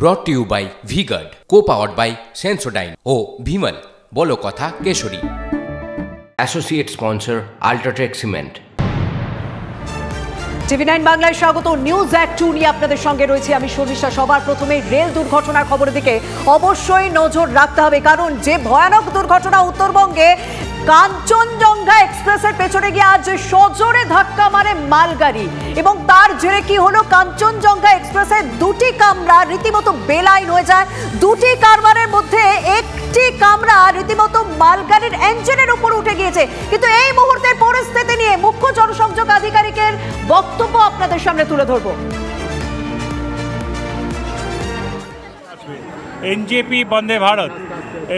ব্রট to you by V-Guard, co-powered by Sensodyne ও ভিমল বলো কথা কেশরী। Associate sponsor UltraTech cement. TV9 বাংলায় স্বাগত। নিউজ অ্যাট 2 নিয়ে আপনাদের সঙ্গে রয়েছে আমি শর্মিষ্ঠা। সবার প্রথমে রেল দুর্ঘটনার খবরের দিকে অবশ্যই নজর রাখতে হবে, কারণ যে ভয়ানক দুর্ঘটনা উত্তরবঙ্গে কাঞ্চনজঙ্ঘা এক্সপ্রেসের পেছনে গিয়ে আজ সজোরে ধাক্কা মারে মালগাড়ি, এবং তার জেরে কি হলো, কাঞ্চনজঙ্ঘা এক্সপ্রেসের দুটি কামরা রীতিমতো বেলাইন হয়ে যায়। দুটি কারবারের মধ্যে একটি কামরা রীতিমতো মালগাড়ির ইঞ্জিনের উপর উঠে গিয়েছে। কিন্তু এই মুহূর্তের পরিস্থিতি নিয়ে মুখ্য জনসংযোগ আধিকারিকের বক্তব্য আপনাদের সামনে তুলে ধরব। NJP Vande Bharat,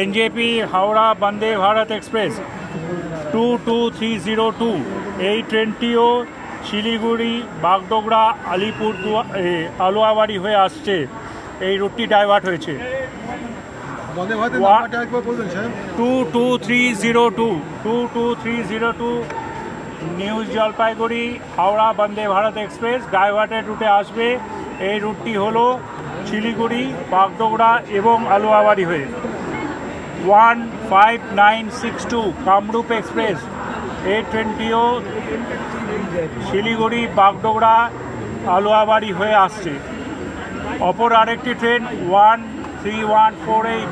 NJP Howrah Vande Bharat express 22302 এই ট্রেনটিও শিলিগুড়ি, বাগডোগরা, আলিপুরদুয়ার, আলুয়াবাড়ি হয়ে আসছে। এই রুটটি ডাইভার্ট হয়েছে। 22302 new Jalpaiguri Howrah Vande Bharat express diverted রুটে আসবে। এই রুটটি হলো শিলিগুড়ি, বাগডোগরা এবং আলুয়াবাড়ি হয়ে। 15962 কামরূপ এক্সপ্রেস, এই ট্রেনটিও শিলিগুড়ি, বাগডোগরা, আলুয়াবাড়ি হয়ে আসছে। অপর আরেকটি ট্রেন 13148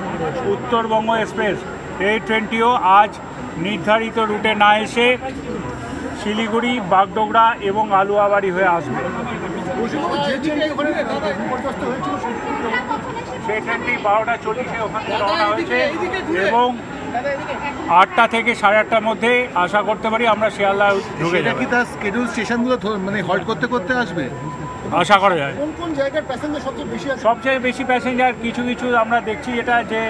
উত্তরবঙ্গ এক্সপ্রেস, এই ট্রেনটিও আজ নির্ধারিত রুটে না এসে শিলিগুড়ি, বাগডোগরা এবং আলুয়াবাড়ি হয়ে আসবে। সেই ট্রেনটি 12:40 ওখান থেকে রওনা হয়েছে এবং 8টা থেকে 8:30টার মধ্যে আশা করতে পারি আমরা শিয়ালদা ঢুকে যাব। তার স্কেডিউল স্টেশনগুলো মানে হল্ট করতে করতে আসবে আশা করা যায়। কোন কোন জায়গার প্যাসেঞ্জার সবচেয়ে বেশি প্যাসেঞ্জার কিছু কিছু আমরা দেখছি এটা যে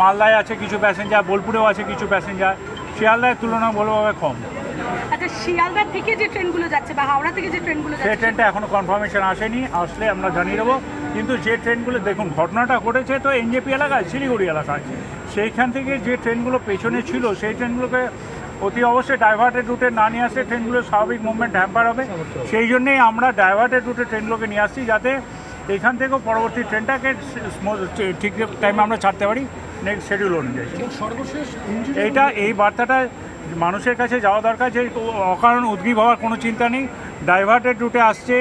মালদায় আছে কিছু প্যাসেঞ্জার, বোলপুরেও আছে কিছু প্যাসেঞ্জার, শিয়ালদার তুলনামূলকভাবে কম। আচ্ছা, শিয়ালদা থেকে যে ট্রেনগুলো যাচ্ছে বা হাওড়া থেকে যে ট্রেনগুলো যাচ্ছে, সেই ট্রেনটা এখনো কনফার্মেশন আসেনি, আসলে আমরা জানিয়ে দেবো। কিন্তু যে ট্রেনগুলো দেখুন ঘটনাটা ঘটেছে তো এনজেপি এলাকায়, শিলিগুড়ি এলাকায়, সেইখান থেকে যে ট্রেনগুলো পেছনে ছিল সেই ট্রেনগুলোকে অতি অবশ্যই ডাইভার্টেড রুটে না নিয়ে আসলে ট্রেনগুলোর স্বাভাবিক মুভমেন্ট হ্যাম্পার হবে। সেই জন্যেই আমরা ডাইভার্টেড রুটে ট্রেনগুলোকে নিয়ে আসছি, যাতে এখান থেকেও পরবর্তী ট্রেনটাকে ঠিক টাইমে আমরা ছাড়তে পারি নেক্সট শিডিউল অনুযায়ী। এইটা এই বার্তাটা মানুষের কাছে যাওয়া দরকার যে অকারণ উদ্গ্রীব হওয়ার কোনো চিন্তা নেই। ডাইভার্টেড রুটে আসছে,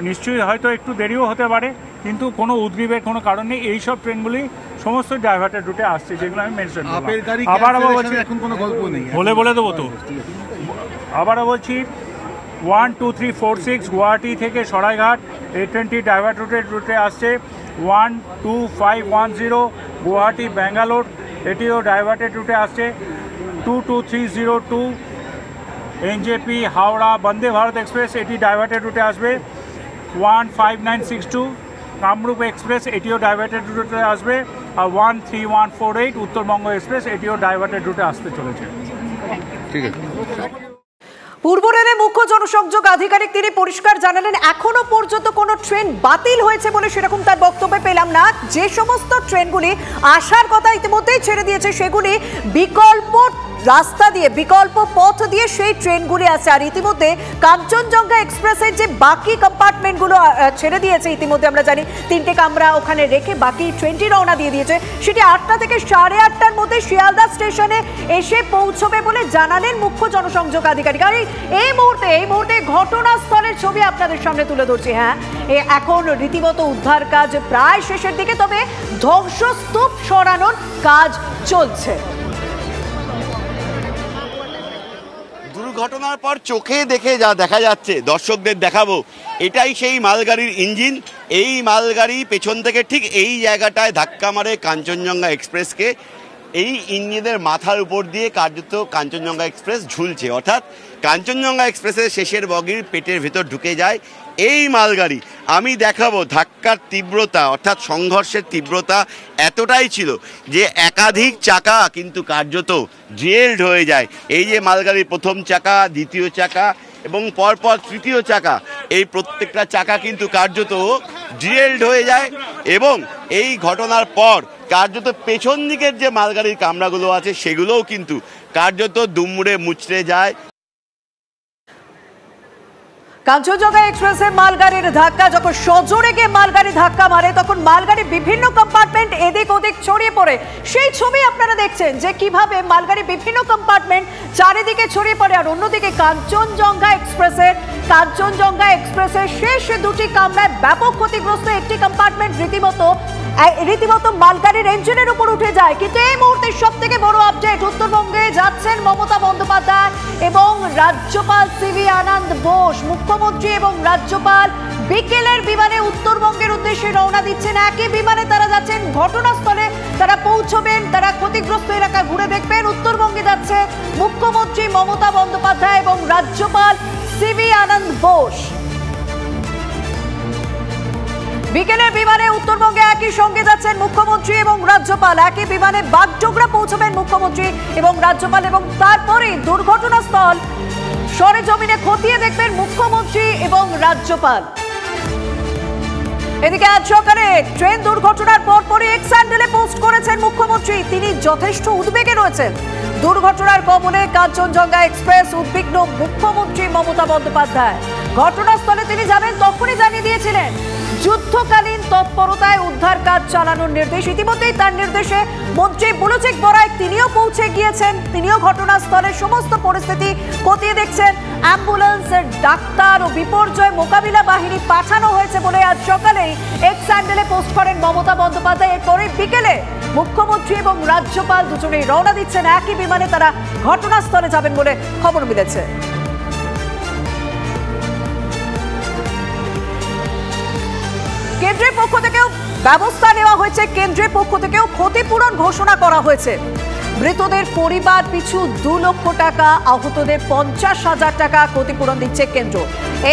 নিশ্চয়ই হয়তো একটু দেরিও হতে পারে, কিন্তু কোনো উদ্গ্রীবের কোনো কারণ নেই। এইসব ট্রেনগুলি সমস্ত ডাইভার্টেড রুটে আসছে, যেগুলো আমি মেনশন করলাম। আবারও বলছি, এখন কোনো গল্প নেই, বলে দেবো তো। আবারও বলছি 12346 গুয়াহাটি থেকে সরাইঘাট, এই ট্রেনটি ডাইভার্ট রুটে আসছে। 12510 গুয়াহাটি ব্যাঙ্গালোর, এটিও ডাইভার্টেড রুটে আসছে। 22302 এনজেপি হাওড়া বন্দে ভারত এক্সপ্রেস, এটি ডাইভার্টেড রুটে আসবে। 15962 কামরূপ এক্সপ্রেস, এটিও ডাইভার্টেড রুটে আসবে। আর 13148 উত্তরবঙ্গ এক্সপ্রেস, এটিও ডাইভার্টেড রুটে আসতে চলেছে। ঠিক আছে। পূর্ব রেলের মুখ্য জনসংযোগ আধিকারিক তিনি পরিষ্কার জানালেন এখনো পর্যন্ত কোনো ট্রেন বাতিল হয়েছে বলে সেরকম তার বক্তব্যে পেলাম না। যে সমস্ত ট্রেনগুলি আসার কথা ইতিমধ্যেই ছেড়ে দিয়েছে সেগুলি বিকল্প রাস্তা দিয়ে, বিকল্প পথ দিয়ে সেই ট্রেনগুলি আছে। আর ইতিমধ্যে কাঞ্চনজঙ্ঘা এক্সপ্রেসের যে বাকি কম্পার্টমেন্টগুলো ছেড়ে দিয়েছে, ইতিমধ্যে আমরা জানি 3টে কামরা ওখানে রেখে বাকি ট্রেনটি রওনা দিয়ে দিয়েছে। সেটি 8টা থেকে 8:30টার মধ্যে শিয়ালদা স্টেশনে এসে পৌঁছবে বলে জানালেন মুখ্য জনসংযোগ আধিকারিক। আর এই মুহূর্তে ঘটনাস্থলের ছবি আপনাদের সামনে তুলে ধরছি। হ্যাঁ, এখন রীতিমতো উদ্ধার কাজ প্রায় শেষের দিকে, তবে ধ্বংসস্তূপ সরানোর কাজ চলছে। দুর্ঘটনার পর চোখে দেখে যা দেখা যাচ্ছে দর্শকদের দেখাবো, এটাই সেই মালগাড়ির ইঞ্জিন। এই মালগাড়ি পেছন থেকে ঠিক এই জায়গাটায় ধাক্কা মারে কাঞ্চনজঙ্ঘা এক্সপ্রেসকে। এই ইঞ্জিনের মাথার উপর দিয়ে কার্যত কাঞ্চনজঙ্ঘা এক্সপ্রেস ঝুলছে, অর্থাৎ কাঞ্চনজঙ্ঘা এক্সপ্রেসের শেষের বগির পেটের ভেতর ঢুকে যায় এই মালগাড়ি। আমি দেখাবো ধাক্কার তীব্রতা, অর্থাৎ সংঘর্ষের তীব্রতা এতটাই ছিল যে একাধিক চাকা কিন্তু কার্যত ড্রেল্ড হয়ে যায়। এই যে মালগাড়ির প্রথম চাকা, দ্বিতীয় চাকা এবং পরপর তৃতীয় চাকা, এই প্রত্যেকটা চাকা কিন্তু কার্যত ড্রেল্ড হয়ে যায়। এবং এই ঘটনার পর কার্যত পেছন দিকের যে মালগাড়ির কামরাগুলো আছে সেগুলোও কিন্তু কার্যত দুমড়ে মুচড়ে যায়। কাঞ্চনজঙ্ঘা এক্সপ্রেসে মালগাড়ির ধাক্কা, যখন সজোরে গিয়ে মালগাড়ি ধাক্কা মারে তখন মালগাড়ি বিভিন্ন কম্পার্টমেন্ট এদিক ওদিক ছড়িয়ে পড়ে। সেই ছবি আপনারা দেখছেন যে কিভাবে মালগাড়ি বিভিন্ন কম্পার্টমেন্ট চারিদিকে ছড়িয়ে পড়ে। আর অন্যদিকে কাঞ্চনজঙ্ঘা এক্সপ্রেসের শেষ দুটি কামরায় ব্যাপক ক্ষতিগ্রস্ত। একটি কম্পার্টমেন্ট রীতিমতো মালগাড়ির ইঞ্জিনের উপর উঠে যায়। কিন্তু এই মুহূর্তে সব থেকে বড় আপডেট, উত্তরবঙ্গে যাচ্ছেন মমতা বন্দ্যোপাধ্যায় এবং রাজ্যপাল সিভি আনন্দ বোস। মুখ্যমন্ত্রী এবং রাজ্যপাল বিকেলের বিমানে উত্তরবঙ্গের উদ্দেশ্যে রওনা দিচ্ছেন। একই বিমানে তারা যাচ্ছেন ঘটনাস্থলে, তারা পৌঁছবেন, তারা ক্ষতিগ্রস্ত এলাকা ঘুরে দেখবেন। উত্তরবঙ্গে যাচ্ছে মুখ্যমন্ত্রী মমতা বন্দ্যোপাধ্যায় এবং রাজ্যপাল সিভি আনন্দ বোস। বিকেলের বিমানে উত্তরবঙ্গে একই সঙ্গে যাচ্ছেন মুখ্যমন্ত্রী এবং রাজ্যপাল। একই বিমানে বাগডোগরা পৌঁছবেন মুখ্যমন্ত্রী এবং রাজ্যপাল এবং তারপরে দুর্ঘটনাস্থল সরেজমিনে খতিয়ে দেখবেন মুখ্যমন্ত্রী এবং রাজ্যপাল। এদিকে আজ সকালে ট্রেন দুর্ঘটনার পরপরই এক্স হ্যান্ডেলে পোস্ট করেছেন মুখ্যমন্ত্রী। তিনি যথেষ্ট উদ্বেগে রয়েছেন। দুর্ঘটনার কবলে কাঞ্চনজঙ্ঘা এক্সপ্রেস, উদ্বিগ্ন মুখ্যমন্ত্রী মমতা বন্দ্যোপাধ্যায়। ঘটনাস্থলে তিনি যাবেন তখনই জানিয়ে দিয়েছিলেন যুদ্ধকালীন তৎপরতায় উদ্ধার কাজ চালানোর নির্দেশ। ইতিমধ্যেই তার নির্দেশে মন্ত্রী বুলুচেক বরাইক তিনিও পৌঁছে গিয়েছেন। তিনিও ঘটনাস্থলের সমস্ত পরিস্থিতি খতিয়ে দেখছেন। অ্যাম্বুলেন্স, ডাক্তার ও বিপর্যয় মোকাবিলা বাহিনী পাঠানো হয়েছে বলে আজ সকালেই এক্স হ্যান্ডেলে পোস্ট করেন মমতা বন্দ্যোপাধ্যায়। এরপরে বিকেলে মুখ্যমন্ত্রী এবং রাজ্যপাল দুজনেই রওনা দিচ্ছেন। একই বিমানে তারা ঘটনাস্থলে যাবেন বলে খবর মিলেছে। কেন্দ্রের পক্ষ থেকেও ব্যবস্থা নেওয়া হয়েছে। কেন্দ্রের পক্ষ থেকেও ক্ষতিপূরণ ঘোষণা করা হয়েছে। মৃতদের পরিবার পিছু 2 লক্ষ টাকা, আহতদের 50,000 টাকা ক্ষতিপূরণ দিচ্ছে কেন্দ্র।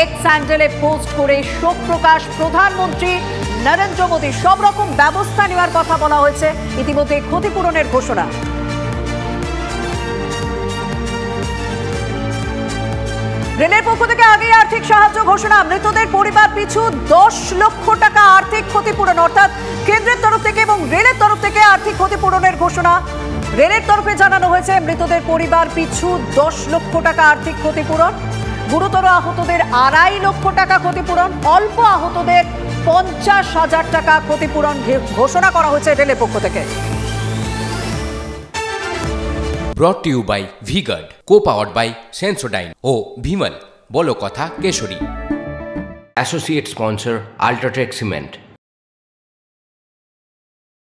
এক্স হ্যান্ডেলে পোস্ট করে শোক প্রকাশ প্রধানমন্ত্রী নরেন্দ্র মোদী। সব রকম ব্যবস্থা নেওয়ার কথা বলা হয়েছে। ইতিমধ্যে ক্ষতিপূরণের ঘোষণা। রেলের পক্ষ থেকে আগেই আর্থিক সাহায্য ঘোষণা। মৃতদের পরিবার পিছু 10 লক্ষ টাকা আর্থিক ক্ষতিপূরণ, অর্থাৎ কেন্দ্রের তরফ থেকে এবং রেলের তরফ থেকে আর্থিক ক্ষতিপূরণের ঘোষণা। রেলের তরফে জানানো হয়েছে মৃতদের পরিবার পিছু 10 লক্ষ টাকা আর্থিক ক্ষতিপূরণ, গুরুতর আহতদের 2.5 লক্ষ টাকা ক্ষতিপূরণ, অল্প আহতদের 50,000 টাকা ক্ষতিপূরণ ঘোষণা করা হয়েছে রেলের পক্ষ থেকে। Brought to you by V-Guard, co-powered by Sensodyne O Bhimal, বলো কথা Keshari. Associate sponsor Ultratech Cement।